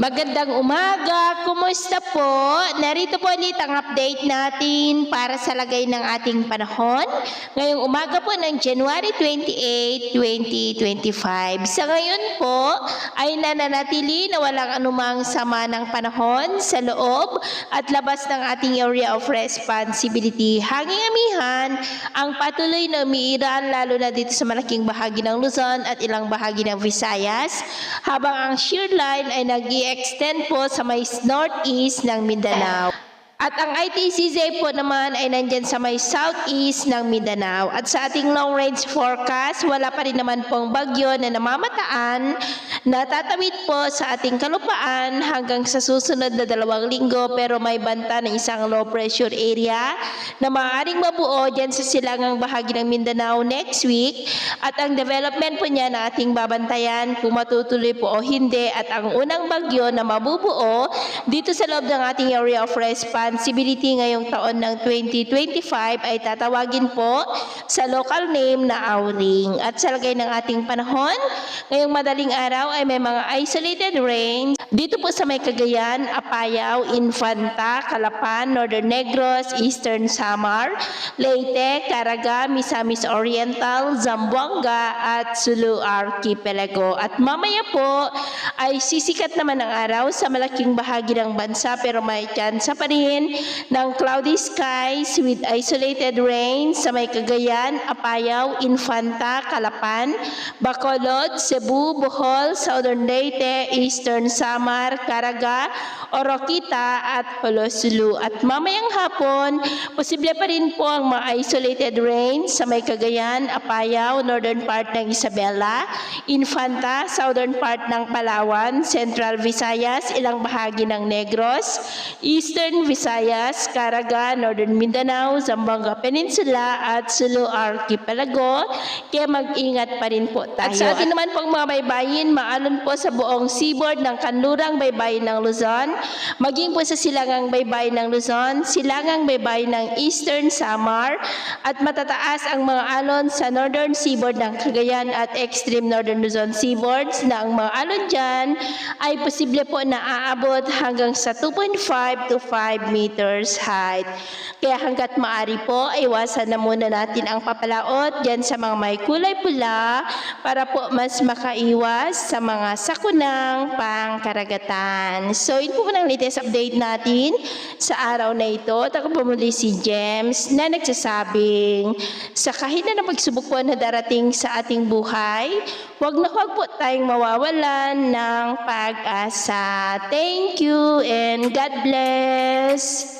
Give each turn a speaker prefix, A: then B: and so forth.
A: Magandang umaga! Kumusta po? Narito po ulit ang update natin para sa lagay ng ating panahon. Ngayong umaga po ng January 28, 2025. Sa ngayon po ay nananatili na walang anumang sama ng panahon sa loob at labas ng ating area of responsibility. Hanging-amihan ang patuloy na umiiral lalo na dito sa malaking bahagi ng Luzon at ilang bahagi ng Visayas, habang ang shear line ay nag-i-extend po sa may northeast ng Mindanao. At ang ITCZ po naman ay nandyan sa may southeast ng Mindanao. At sa ating long range forecast, wala pa rin naman pong bagyo na namamataan na tatawid po sa ating kalupaan hanggang sa susunod na 2 linggo, pero may banta ng isang low pressure area na maaaring mabuo dyan sa silangang bahagi ng Mindanao next week. At ang development po niya na ating babantayan kung matutuloy po o hindi, at ang unang bagyo na mabubuo dito sa loob ng ating area of responsibility ngayong taon ng 2025 ay tatawagin po sa local name na Auring. At sa lagay ng ating panahon, ngayong madaling araw ay may mga isolated rains dito po sa may Cagayan, Apayao, Infanta, Calapan, Northern Negros, Eastern Samar, Leyte, Caraga, Misamis Oriental, Zamboanga at Sulu Archipelago. At mamaya po ay sisikat naman ang araw sa malaking bahagi ng bansa, pero may tsansa pa rin ng cloudy skies with isolated rains sa may Cagayan, Apayao, Infanta, Calapan, Bacolod, Cebu, Bohol, Southern Leyte, Eastern Samar, Caraga, Oroquita at Polosulu. At mamayang hapon, posible pa rin po ang mga isolated rains sa may Cagayan, Apayao, northern part ng Isabela, Infanta, southern part ng Palawan, Central Visayas, ilang bahagi ng Negros, Eastern Visayas, Caraga, Northern Mindanao, Zamboanga Peninsula at Sulu Archipelago. Kaya mag-ingat pa rin po tayo. At sa atin naman pong mga baybayin, maalon po sa buong seaboard ng kanlurang baybayin ng Luzon, maging po sa silangang baybayin ng Luzon, silangang baybayin ng Eastern Samar, at matataas ang mga alon sa northern seaboard ng Cagayan at extreme northern Luzon seaboards, na ang mga alon dyan ay posible po na aabot hanggang sa 2.5 to 5 meters height. Kaya hanggat maaari po, iwasan na muna natin ang papalaot dyan sa mga may kulay pula para po mas makaiwas sa mga sakunang pangkaragatan. So, yun po ang latest update natin sa araw na ito. At ako po muli si James na nagsasabing sa kahit na pagsubok po na darating sa ating buhay, huwag na huwag po tayong mawawalan ng pag-asa. Thank you and God bless!